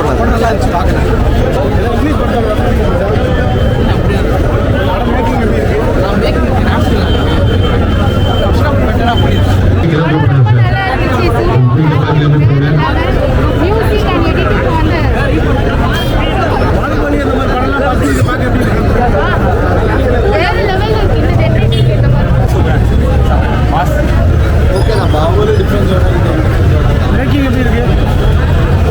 பண்ணலாம். நல்லா இருந்துச்சு பார்க்குறேன். ஓகே தான் பாகுபலி டிஃப்ரென்ஸ் மேக்கிங் எப்படி இருக்கு?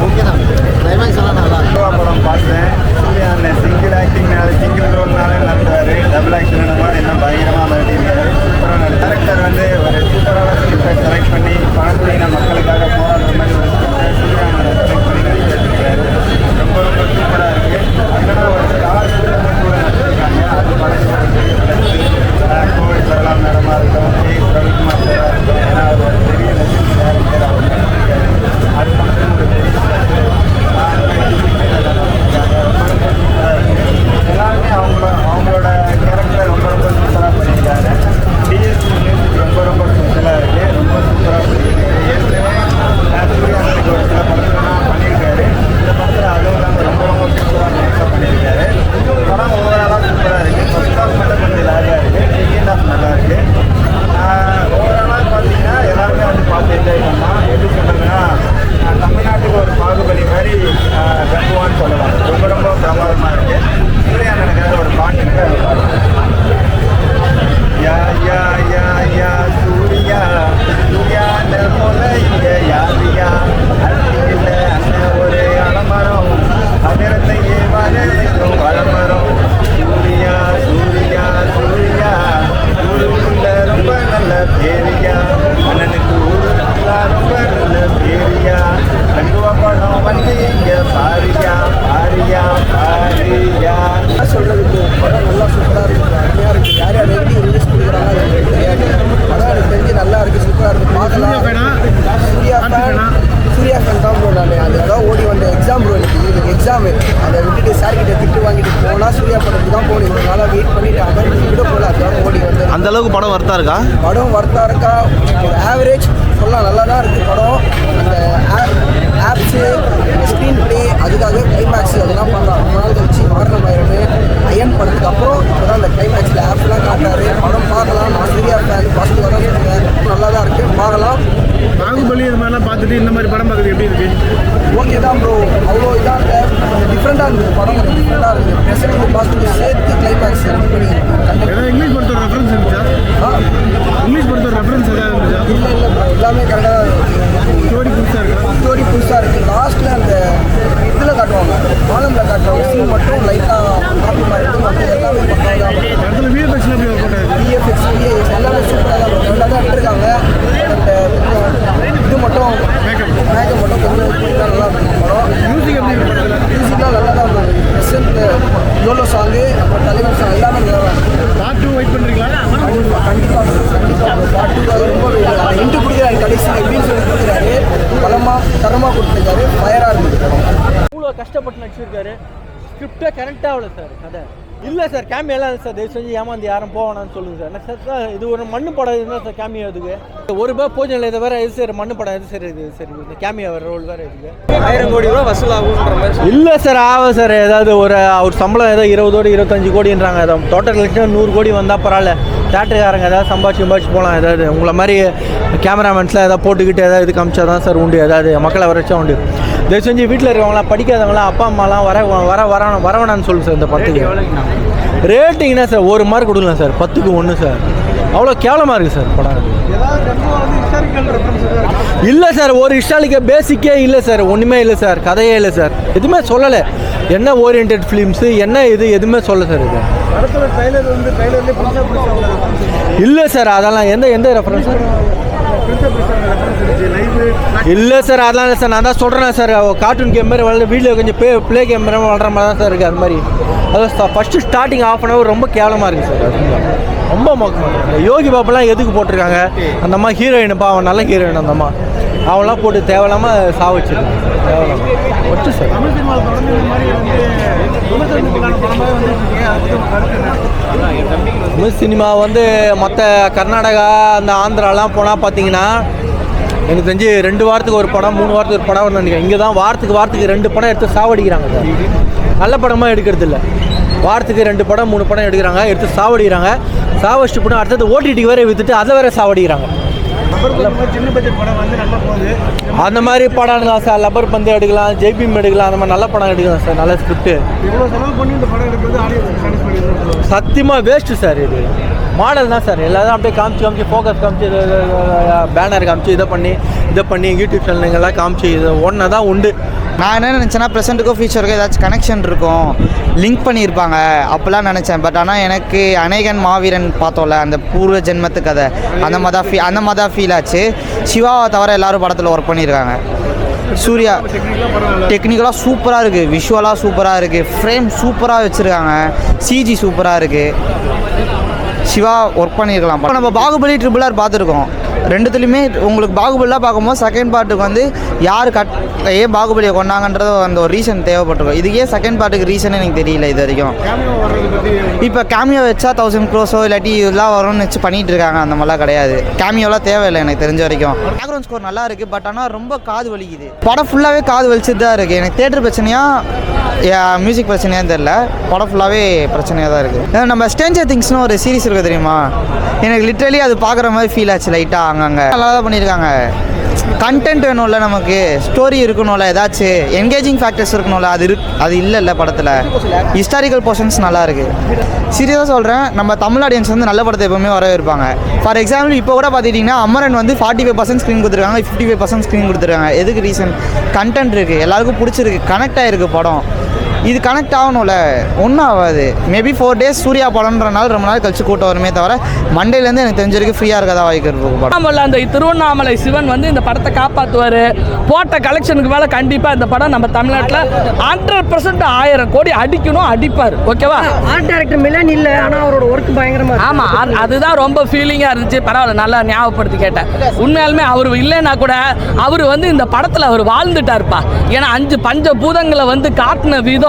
ஓகே தான், கிளைமேக்ஸ் எல்லாம் நல்லா இருக்கு. படம் பார்த்தேன். சூர்யாவில் சிங்கிள் ஆக்டிங்னால சிங்கிள் ரோல்னால நடத்துவார். டபுள் ஆக்டிங் மாதிரி என்ன பயங்கரமாக நடிக்கிறாரு. சூப்பராக டேரக்டர் வந்து ஒரு சூப்பரான ஸ்கிரிப்டை செலக்ட் பண்ணி பழங்குடியின மக்களுக்காக போராடுற மாதிரி ஒரு ஸ்கிரிப்டை சூர்யாவில் செலக்ட் பண்ணி நடிச்சிருக்காரு. ரொம்ப ரொம்ப சூப்பராக இருக்குது. அதனால் ஒரு ஸ்டார் கூட நடிச்சிருக்காங்க. அது கோவில் சரலாம் மேடமாக இருக்கும், ரவிக்குமார் சாராக இருக்கும். ஏன்னா அவர் ஒரு பெரிய லெஜண்ட் டேரக்டர். அவர் நடிச்சிருக்காரு. அது மட்டும் ஒரு பெரிய எல்லாருமே அவங்களோட கேரக்டர் ரொம்ப ரொம்ப சூப்பராக பண்ணியிருக்காங்க. டிஎஸ்பி மியூசிக் ரொம்ப ரொம்ப ஸ்பெஷலாக இருக்குது. ரொம்ப சூப்பராக பண்ணியிருக்காரு. ஏற்கனவே சூர்யாவுக்கு ஒரு சில படத்துலாம் பண்ணியிருக்காரு. இந்த படத்தில் அதுவும் இல்லாமல் ரொம்ப ரொம்ப சூப்பராக மேக்கப் பண்ணியிருக்காரு. படம் ஓவராலாக சூப்பராக இருக்குது. ஃபர்ஸ்ட் ஹாஃப் மட்டும் கொஞ்சம் லேகாக இருக்குது. செகண்ட் ஹாஃப் நல்லா இருக்குது. ஓவராலாக பார்த்தீங்கன்னா எல்லாருமே வந்து பார்த்து என்ஜாய் பண்ணலாம். எப்படி சொல்கிறதுன்னா தமிழ்நாட்டுக்கு ஒரு பாகுபலி மாதிரி கங்குவான்னு சொல்லலாம். ரொம்ப ரொம்ப பிரமாதமாக இருக்குது. சூர்யா நினைக்கிற ஒரு பாட்டு யா யா யா யா சூர்யா சூர்யா போல இங்கே யாரியா இல்லை அண்ணன் ஒரு அலமரம் அகரத்தையே வரைக்கும் வளமரம் சூர்யா சூர்யா சூர்யா ஊருக்குள்ள ரொம்ப நல்ல பேரியா அண்ணனுக்கு ஊருக்குள்ள ரொம்ப நல்ல பேரியா கண்டுவா படம் வந்து இங்கே பாரியா பாரியா பாரியா சொல்கிறதுக்கு படம் நல்லா சூப்பராக இருக்குது, அருமையாக இருக்குது. யார் யார் எப்படி ரிலீஸ் கொடுக்குறாங்க எனக்கு தெரியாது. படம் எனக்கு தெரிஞ்சு நல்லா இருக்குது, சூப்பராக இருக்குது, பார்க்கலாம். சூர்யா ஃபேன் தான் ப்ரோ. நான் அதுதான் ஓடி வந்த எக்ஸாம் ப்ரோ. எனக்கு எக்ஸாமு அதை விட்டுட்டு சார்கிட்ட திட்டு வாங்கிட்டு போனால் சூர்யா படத்துக்கு தான் போகணும். இவ்வளோ நாளாக வெயிட் பண்ணிவிட்டு அதை விட போகல. அதுதான் ஓடி வந்தேன். அந்த அளவுக்கு படம் வர்த்தா இருக்கா? படம் வர்த்தா இருக்கா? ஒரு ஆவரேஜ் சொல்லலாம். நல்லா தான் இருக்குது படம். அந்த ஆப்ஸு, ஸ்க்ரீன் ப்ளே, அதுக்காக கிளைமேக்ஸ் அதெல்லாம் பண்ணலாம். ரொம்ப நாள் கழிச்சு மாரணமாயிரமே அயன் படத்துக்கு அப்புறம் இப்போ தான் அந்த கிளைமேக்ஸில் ஆப்லாம் காட்டாரு. படம் பார்க்கலாம். நான் சூர்யா ஃபேன் பாசிட்டிவாக தான் சொல்லுவேன். நல்லா தான் இருக்குது, பார்க்கலாம். பாகுபலி இது மாதிரிலாம் பார்த்துட்டு இந்த மாதிரி படம் பார்க்குறது எப்படி இருக்குது? ஓகே தான் ப்ரோ. அவ்வளோ இதாக இல்லை, டிஃப்ரெண்ட்டாக இருந்தது படம். கொஞ்சம் டிஃப்ரெண்ட்டாக இருக்குது. ப்ரெசென்ட் பாசிட்டிவ் சேர்த்து கிளைமேக்ஸ் ஏதாவது இங்கிலீஷ் படத்தோட ரெஃபரன்ஸ் இருந்துச்சா? இங்கிலீஷ் படத்தோட ரெஃபரன்ஸ் ஏதாவது இருந்துச்சா? இல்லை இல்லை ப்ரோ, எல்லாமே கரெக்டாக தான் இருக்குது. ஸ்டோரி புதுசாக இருக்கா? ஸ்டோரி புதுசாக இருக்குது. லாஸ்ட்டில் அந்த இதில் காட்டுவாங்க, மாலமில் காட்டுவாங்க சீன் மட்டும் லைட்டாக காப்பி மாதிரி இருக்குது. மற்ற எல்லாமே பக்காவாக தான். இடத்துல விஎஃப்எக்ஸ்லாம் எப்படி ஒர்க் அவுட் ஆகுது? விஎஃப்எக்ஸ் எல்லாமே சூப்பராக தான் இருக்கும். நல்லா தான் எடுத்துருக்காங்க. அந்த இது மட்டும் மேக்கப் மட்டும் கொஞ்சம் நல்லா இருக்கும் படம். மியூசிக் எப்படி இருக்கு படத்தில்? மியூசிக்லாம் நல்லா தான் இருக்கும். ப்ரெசென்ட் யோலோ சாங்கு, அப்புறம் தலைவர் சாங் எல்லாமே நல்லா தான் இருக்கும். பார்ட் 2 வெயிட் பண்ணுறீங்களா? கண்டிப்பாக பாட்டு ரொம்ப இன்ட்டு கொடுக்குறாரு கடைசியில். எப்படின்னு சொல்லி கொடுக்குறாரு, பலமாக தரமாக கொடுத்துருக்காரு. ஃபயராக இருக்குது படம். இவ்வளோ கஷ்டப்பட்டு நடிச்சிருக்காரு. ஸ்கிரிப்டே கரெக்டாக அவ்வளோ சார் கதை இல்லை சார். கேமியோ எல்லாம் சார் தயவு செஞ்சு ஏமாந்து யாரும் போவானான்னு சொல்லுங்கள் சார். எனக்கு சார் இது ஒரு மண்ணு படம் இருந்தால் சார் கேமியோ இதுக்கு ஒரு ரூபாய் பூஜை இதை வேறு எது சார் மண்ணு படம் எது சார் இது சரி இந்த கேமியோ வேறு ரோல் வேறு இதுக்கு 1000 கோடி ரூபா வசூல் ஆகுன்ற மாதிரி. இல்லை சார் ஆகும் சார். ஏதாவது ஒரு சம்பளம் ஏதோ 20 கோடி 25 கோடின்றாங்க. ஏதோ டோட்டல் லட்சம் 100 கோடி வந்தால் பரவாயில்ல. தேட்டருக்காரங்க ஏதாவது சம்பாதிச்சு போகலாம். ஏதாவது உங்களை மாதிரி கேமராமேன்ஸ்லாம் ஏதாவது போட்டுக்கிட்டு ஏதாவது இது காமிச்சா தான் சார் உண்டு. ஏதாவது மக்களை வரைச்சா உண்டு. தயவு செஞ்சு வீட்டில் இருக்கவங்களாம் படிக்காதவங்களாம் அப்பா அம்மாலாம் வரவேணான்னு சொல்லுங்கள் சார். இந்த படத்துக்கு ரேட்டிங்னா சார் 1 மார்க் கொடுக்கலாம் சார். 10க்கு 1 சார். அவ்வளோ கேவலமாக இருக்குது சார் படம். இல்லை சார், ஒரு ஹிஸ்டாரிக்கல் பேசிக்கே இல்லை சார். ஒன்றுமே இல்லை சார். கதையே இல்லை சார். எதுவுமே சொல்லலை. என்ன ஓரியன்டட் ஃபிலிம்ஸு என்ன இது எதுவுமே சொல்ல சார். இது இல்லை சார். அதெல்லாம் எந்த ரெஃபரன்ஸ் இல்லை சார். அதெல்லாம் இல்லை சார். நான் தான் சொல்கிறேன் சார். கார்ட்டூன் கேம் மாதிரி வளர்ந்து வீட்டில் கொஞ்சம் ப்ளே கேம் மாதிரி வளர்கிற மாதிரி தான் சார் இருக்குது. அது மாதிரி அதான் ஃபஸ்ட்டு ஸ்டார்டிங் ½ அன் ஹவர் ரொம்ப கேவலமாக இருக்குது சார். அது ரொம்ப மோசமாக. யோகி பாபுலாம் எதுக்கு போட்டிருக்காங்க? அந்த அம்மா ஹீரோயின் பாவம், நல்ல ஹீரோயின் அந்த அம்மா. அவங்களாம் போட்டு தேவையில்லாமல் சாவச்சிருக்காங்க. தேவையில்லாமல் வச்சு சார். தமிழ் சினிமா வந்து மற்ற கர்நாடகா அந்த ஆந்திராலாம் போனால் பார்த்தீங்கன்னா எனக்கு தெரிஞ்சு 2 வாரத்துக்கு ஒரு படம் 3 வாரத்துக்கு ஒரு படம் வந்து நினைக்கிறேன். இங்கே தான் வாரத்துக்கு 2 படம் எடுத்து சாவடிக்கிறாங்க சார். நல்ல படமாக எடுக்கிறது இல்லை. வாரத்துக்கு 2 படம் 3 படம் எடுக்கிறாங்க, எடுத்து சாவடிக்கிறாங்க. சாவடிச்சுட்டு போனால் அடுத்தது ஓடிடிக்கு வேற விற்றுட்டு அதை வேற சாவடிக்கிறாங்க. சின்ன பட்ஜெட் படம் வந்து நல்லா போகுது. அந்த மாதிரி படம் எடுக்கலாம் சார். லப்பர் பந்து எடுக்கலாம், ஜெய்பீம் எடுக்கலாம், அந்த மாதிரி நல்ல படம் எடுக்கலாம் சார். நல்ல ஸ்கிரிப்ட். இவ்வளோ செலவு பண்ணி இந்த படம் எடுக்கிறது ஆடியன்ஸ் சாட்டிஸ்ஃபை சத்தியமாக வேஸ்ட்டு சார். இது மாடல் தான் சார். எல்லாரும் அப்படியே காமிச்சு ஃபோக்கஸ் காமிச்சு பேனர் காமிச்சு இதை பண்ணி யூடியூப் சேனலுங்கெல்லாம் காமிச்சு இது ஒன்றா தான் உண்டு. நான் என்ன நினச்சேன்னா ப்ரெசென்ட்டுக்கும் ஃபியூச்சருக்கும் ஏதாச்சும் கனெக்ஷன் இருக்கும், லிங்க் பண்ணியிருப்பாங்க அப்போல்லாம் நினச்சேன். பட் ஆனால் எனக்கு அநேகன் மாவீரன் பார்த்தோம்ல, அந்த பூர்வ ஜென்மத்து கதை, அந்த மாதிரி தான் ஃபீல் ஆச்சு. சிவாவை தவிர எல்லோரும் படத்தில் ஒர்க் பண்ணியிருக்காங்க. சூர்யா டெக்னிக்கலாக சூப்பராக இருக்குது, விஷுவலாக சூப்பராக இருக்குது, ஃப்ரேம் சூப்பராக வச்சுருக்காங்க, சிஜி சூப்பராக இருக்குது. சிவா ஒர்க் பண்ணியிருக்கலாம். இப்போ நம்ம பாகுபலி RRR பார்த்துருக்கோம். ரெண்டுத்துலேயுமே உங்களுக்கு பாகுபலிலாம் பார்க்கும்போது செகண்ட் பார்ட்டுக்கு வந்து யார் ஏன் பாகுபலியை கொண்டாங்கன்றது அந்த ஒரு ரீசன் தேவைப்பட்டிருக்கும். இதுக்கே செகண்ட் பார்ட்டுக்கு ரீசனே எனக்கு தெரியல இது வரைக்கும். இப்போ கேமியோ வச்சா 1000 crores இல்லாட்டி இதெல்லாம் வரும்னு வச்சு பண்ணிகிட்டு இருக்காங்க. அந்த மாதிரிலாம் கிடையாது. கேமியோலாம் தேவையில்லை எனக்கு தெரிஞ்ச வரைக்கும். பேக்ரவுண்ட் ஸ்கோர் நல்லா இருக்குது, பட் ஆனால் ரொம்ப காது வலிக்குது. படம் ஃபுல்லாகவே காது வலிச்சுட்டு தான் இருக்குது. எனக்கு தேட்டர் பிரச்சனையா மியூசிக் பிரச்சனையான்னு தெரில, படம் ஃபுல்லாகவே பிரச்சனையாக தான் இருக்குது. நம்ம ஸ்ட்ரேஞ்சர் திங்ஸ்னு ஒரு சீரிஸ் இருக்குது தெரியுமா, எனக்கு லிட்ரலி அது பார்க்குற மாதிரி ஃபீல் ஆச்சு லைட்டாக. அங்கங்கே நல்லா தான் பண்ணியிருக்காங்க. கண்டென்ட் வேணும்ல, நமக்கு ஸ்டோரி இருக்கணும்ல, ஏதாச்சும் என்கேஜிங் ஃபேக்டர்ஸ் இருக்கணும்ல, அது இல்லைல்ல படத்தில். ஹிஸ்டாரிக்கல் போர்ஷன்ஸ் நல்லா இருக்குது. சீரியஸாக சொல்கிறேன், நம்ம தமிழ் ஆடியன்ஸ் வந்து நல்ல படத்தை எப்போவுமே வரவேற்பாங்க. ஃபார் எக்ஸாம்பிள் இப்போ கூட பார்த்துக்கிட்டிங்கன்னா அமரன் வந்து 45% ஸ்க்ரீன் கொடுத்துருக்காங்க, 55% ஸ்க்ரீன் கொடுத்துருக்காங்க. எதுக்கு ரீசன்? கண்டென்ட் இருக்குது, எல்லாருக்கும் பிடிச்சிருக்கு, கனெக்ட் ஆகிருக்கு படம். இது கனெக்ட் ஆகணும்ல, ஒன்றும் ஆகாது. மேபி 4 days சூர்யா படம்ன்றனால ரொம்ப நாள் கழிச்சு கூட்டம் வருமே தவிர மண்டேலேருந்து எனக்கு தெரிஞ்சிருக்கு ஃப்ரீயாக இருக்கதா வாய்க்கிறது படம். அந்த திருவண்ணாமலை சிவன் வந்து இந்த படத்தை காப்பாற்றுவார். போட்ட கலெக்ஷனுக்கு மேலே கண்டிப்பாக இந்த படம் நம்ம தமிழ்நாட்டில் 100% 1000 கோடி அடிக்கணும், அடிப்பார். ஓகேவா? ஆர்ட் டைரக்டர் மிலன் இல்லை, ஆனால் அவரோட ஒர்க் பயங்கரமாக. ஆமாம், அதுதான் ரொம்ப ஃபீலிங்காக இருந்துச்சு. பரவாயில்ல, நல்லா ஞாபகப்படுத்தி கேட்டேன். உண்மையாலுமே அவர் இல்லைன்னா கூட அவர் வந்து இந்த படத்தில் அவர் வாழ்ந்துட்டார்ப்பா. ஏன்னா 5 பஞ்சபூதங்களை வந்து காட்டின விதம்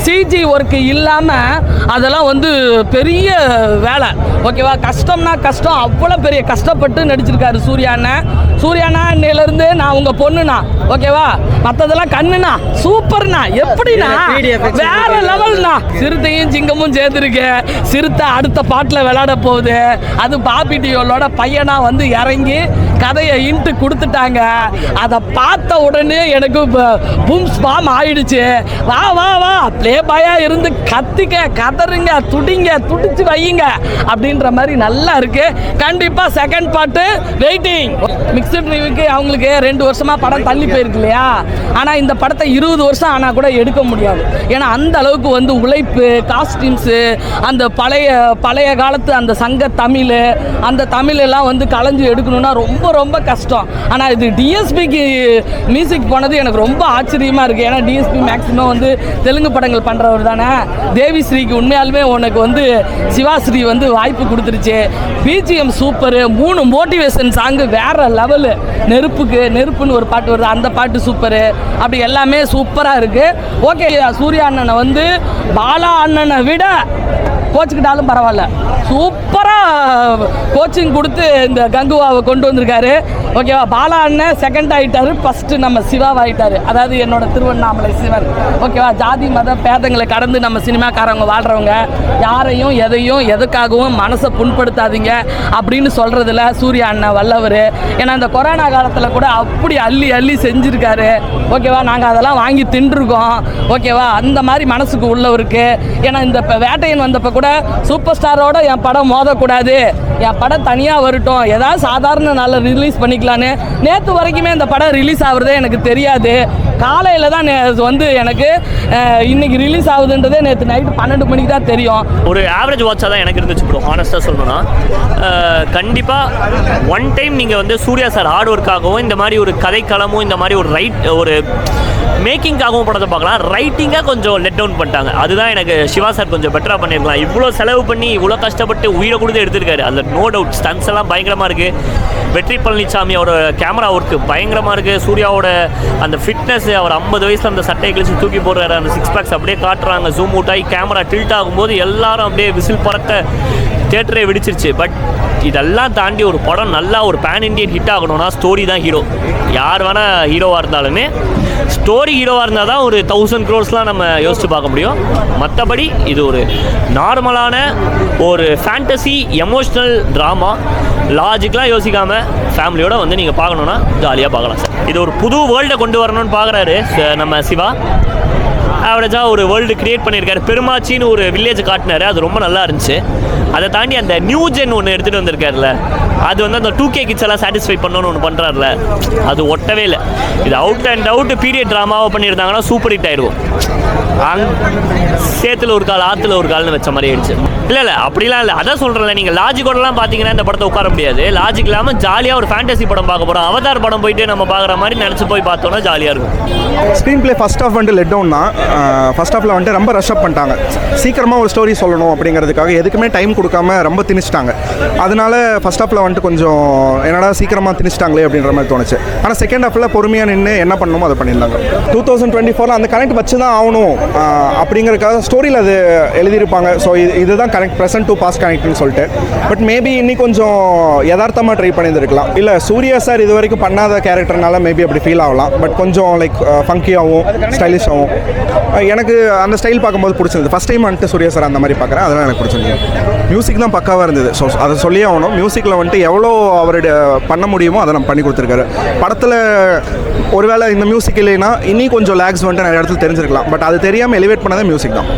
சிஜி ஒர்க்கு இல்லாமல் அதெல்லாம் வந்து பெரிய வேலை. ஓகேவா? கஷ்டம்னா கஷ்டம், அவ்வளோ பெரிய கஷ்டப்பட்டு நடிச்சிருக்காரு சூர்யாண்ணா. இன்னையிலேருந்து நான் உங்கள் பொண்ணுண்ணா. ஓகேவா? மற்றதெல்லாம் கண்ணுண்ணா, சூப்பர்ண்ணா, எப்படிண்ணா, வேற லெவல்ண்ணா. சிறுத்தையும் சிங்கமும் சேர்ந்துருக்கு. சிறுத்தை அடுத்த பாட்டில் விளையாட போகுது. அது பாபி டியோலோட பையனா வந்து இறங்கி கதையை இன்ட்டு கொடுத்துட்டாங்க. அதை பார்த்த உடனே எனக்கு பூம் ஸ்பாம் ஆயிடுச்சு. வா வா வா ப்ளே பாயா இருந்து கத்திக்க, கதறுங்க, துடிங்க, துடிச்சு வையுங்க அப்படின்ற மாதிரி நல்லா இருக்கு. கண்டிப்பா செகண்ட் பார்ட்டு வெயிட்டிங். மிக்சட் ரிவ்யூக்கு அவங்களுக்கு 2 வருஷமா படம் தள்ளி போயிருக்கு இல்லையா? ஆனால் இந்த படத்தை 20 வருஷம் ஆனால் கூட எடுக்க முடியாது. ஏன்னா அந்த அளவுக்கு வந்து உழைப்பு, காஸ்டியூம்ஸு, அந்த பழைய காலத்து அந்த சங்க தமிழ், அந்த தமிழெல்லாம் வந்து கலைஞ்சு எடுக்கணும்னா ரொம்ப ரொம்ப கஷ்டம். ஆனால் இது டிஎஸ்பிக்கு மியூசிக் போனது எனக்கு ரொம்ப ஆச்சரியமாக இருக்குது. ஏன்னா டிஎஸ்பி மேக்ஸிமம் வந்து தெலுங்கு படங்கள் பண்ணுறவர் தானே. தேவிஸ்ரீக்கு உண்மையாலுமே உனக்கு வந்து சிவாஸ்ரீ வந்து வாய்ப்பு கொடுத்துருச்சு. பிஜிஎம் சூப்பரு, 3 மோட்டிவேஷன் சாங்கு வேற லெவலு. நெருப்புன்னு ஒரு பாட்டு வருது, அந்த பாட்டு சூப்பரு. அப்படி எல்லாமே சூப்பராக இருக்குது. ஓகே, சூர்யா அண்ணனை வந்து பாலா அண்ணனை விட கோச்சுக்கிட்டாலும் பரவாயில்ல, சூப்பராக கோச்சிங் கொடுத்து இந்த கங்குவாவை கொண்டு வந்திருக்காரு. ஓகேவா? பாலா அண்ணன் செகண்ட் ஆகிட்டாரு, ஃபஸ்ட்டு நம்ம சிவாவாகிட்டார். அதாவது என்னோட திருவண்ணாமலை சிவன். ஓகேவா? ஜாதி மத பேதங்களை கடந்து நம்ம சினிமாக்காரவங்க வாழ்கிறவங்க யாரையும் எதையும் எதுக்காகவும் மனசை புண்படுத்தாதீங்க அப்படின்னு சொல்கிறதுல சூர்யா அண்ணன் வல்லவர். ஏன்னா இந்த கொரோனா காலத்தில் கூட அப்படி அள்ளி செஞ்சுருக்காரு. ஓகேவா? நாங்கள் அதெல்லாம் வாங்கி தின்றுருக்கோம். ஓகேவா? அந்த மாதிரி மனசுக்கு உள்ளவருக்கு. ஏன்னா இந்த வேட்டையன் வந்தப்போ கூட சூப்பர் ஸ்டாரோட என் படம் மோதக்கூடாது, என் படம் தனியாக வரட்டும், ஏதாவது சாதாரண நாளில் ரிலீஸ் பண்ணிக்கலான்னு நேற்று வரைக்குமே இந்த படம் ரிலீஸ் ஆகுறதே எனக்கு தெரியாது. காலையில் தான் வந்து எனக்கு இன்னைக்கு ரிலீஸ் ஆகுதுன்றதே நேற்று நைட்டு 12 மணிக்கு தான் தெரியும். ஒரு ஆவரேஜ் வாட்சாக தான் எனக்கு இருந்துச்சு ப்ரோ. ஆனஸ்ட்டாக சொல்லணும்னா கண்டிப்பாக ஒன் டைம் நீங்கள் வந்து சூர்யா சார் ஹார்ட் ஒர்க்காகவும் இந்த மாதிரி ஒரு கதைக்களமும் இந்த மாதிரி ஒரு மேக்கிங்காகவும் படத்தை பார்க்கலாம். ரைட்டிங்காக கொஞ்சம் லெட் டவுன் பண்ணிட்டாங்க. அதுதான் எனக்கு சிவா சார் கொஞ்சம் பெட்டராக பண்ணியிருக்கலாம். இவ்வளோ செலவு பண்ணி இவ்வளோ கஷ்டப்பட்டு உயிரை கொடுத்து எடுத்திருக்காரு. அதில் நோ டவுட் ஸ்டன்ஸ் எல்லாம் பயங்கரமாக இருக்குது. வெற்றி பழனிசாமி அவரோட கேமரா ஒர்க்கு பயங்கரமாக இருக்குது. சூர்யாவோட அந்த ஃபிட்னஸ், அவர் 50 வயசில் அந்த சட்டையை கழிச்சு தூக்கி போடுறாரு. அந்த 6 பேக்ஸ் அப்படியே காட்டுறாங்க. ஜூம் அவுட் ஆகி கேமரா டில்ட் ஆகும்போது எல்லாரும் அப்படியே விசில் பறக்க தியேட்டரே வெடிச்சிருச்சு. பட் இதெல்லாம் தாண்டி ஒரு படம் நல்லா ஒரு பேன் இண்டியன் ஹிட் ஆகணும்னா ஸ்டோரி தான் ஹீரோ. யார் வேணால் ஹீரோவாக இருந்தாலுமே ஸ்டோரி ஹீரோவாக இருந்தால் தான் ஒரு 1000 crores நம்ம யோசித்து பார்க்க முடியும். மற்றபடி இது ஒரு நார்மலான ஒரு ஃபேண்டசி எமோஷ்னல் ட்ராமா. லாஜிக்கெலாம் யோசிக்காமல் ஃபேமிலியோடு வந்து நீங்கள் பார்க்கணுன்னா ஜாலியாக பார்க்கலாம் சார். இது ஒரு புது வேர்ல்டை கொண்டு வரணும்னு பார்க்குறாரு நம்ம சிவா. ஆவரேஜாக ஒரு வேர்ல்டு க்ரியேட் பண்ணியிருக்காரு. பெருமாச்சின்னு ஒரு வில்லேஜ் காட்டினார், அது ரொம்ப நல்லா இருந்துச்சு. அதை தாண்டி அந்த நியூ ஜென் ஒன்று எடுத்துகிட்டு வந்திருக்காருல, அது வந்து அந்த 2K கிட்ஸ் எல்லாம் சாட்டிஸ்ஃபை பண்ணணும்னு ஒன்று பண்ணுறாருல, அது ஒட்டவே இல்லை. இது அவுட் அண்ட் அவுட் பீரியட் ட்ராமாவை பண்ணியிருந்தாங்கன்னா சூப்பர் ஹிட் ஆகிடுவோம். சேத்துல ஒரு கால் ஆற்றுல ஒரு கால்னு வச்ச மாதிரி ஆயிடுச்சு. இல்லை அப்படிலாம் இல்லை. அதான் சொல்கிறேன்ல, நீங்கள் லாஜிக்கோடலாம் பார்த்தீங்கன்னா இந்த படத்தை உட்கார முடியாது. லாஜிக் இல்லாமல் ஜாலியாக ஒரு ஃபேண்டசி படம் பார்க்க போகிறோம். அவதார் படம் போயிட்டு நம்ம பார்க்குற மாதிரி நினச்சி போய் பார்த்தோன்னா ஜாலியாக இருக்கும். ஸ்க்ரீன் பிளே ஃபஸ்ட் ஹாஃப் வந்துட்டு லெட் டவுன் தான். ஃபஸ்ட் ஹாஃபில் வந்துட்டு ரொம்ப ரஷ் அப் பண்ணிட்டாங்க. சீக்கிரமாக ஒரு ஸ்டோரி சொல்லணும் அப்படிங்கிறதுக்காக எதுக்குமே டைம் கொடுக்காம ரொம்ப திணிச்சிட்டாங்க. அதனால ஃபஸ்ட் ஹாஃபில் வந்துட்டு கொஞ்சம் என்னடா சீக்கிரமாக திணிச்சிட்டாங்களே அப்படின்ற மாதிரி தோணுச்சு. ஆனால் செகண்ட் ஹாஃபில் பொறுமையாக நின்று என்ன பண்ணணுமோ அதை பண்ணியிருந்தாங்க. 2024 அந்த கனெக்ட் வச்சு தான் ஆகணும் அப்படிங்கிறதுக்காக ஸ்டோரியில் அது எழுதியிருப்பாங்க. ஸோ இதுதான் கனெக்ட், ப்ரெசென்ட் டு பாஸ்ட் கனெக்ட்னு சொல்லிட்டு. பட் மேபி இன்னி கொஞ்சம் யதார்த்தமாக ட்ரை பண்ணியிருந்திருக்கலாம். இல்லை சூர்யா சார் இது வரைக்கும் பண்ணாத கேரக்டர்னால மேபி அப்படி ஃபீல் ஆகலாம். பட் கொஞ்சம் லைக் ஃபங்கியாகவும் ஸ்டைலிஷாகவும் எனக்கு அந்த ஸ்டைல் பார்க்கும்போது பிடிச்சிருந்தது. ஃபஸ்ட் டைம் வந்துட்டு சூர்யா சார் அந்த மாதிரி பார்க்குறேன், அதெல்லாம் எனக்கு பிடிச்சிருந்தது. மியூசிக் தான் பக்காவாக இருந்தது. ஸோ அதை சொல்லியே ஆகணும். மியூசிக்கில் வந்துட்டு எவ்வளோ அவருடைய பண்ண முடியுமோ அதை நம்ம பண்ணி கொடுத்துருக்காரு. படத்தில் ஒருவேளை இந்த மியூசிக் இல்லைன்னா இன்னும் கொஞ்சம் லேக்ஸ் வந்துட்டு நிறைய இடத்துல தெரிஞ்சிருக்கலாம். பட் அது தெரியாமல் எலிவேட் பண்ணதே மியூசிக் தான்.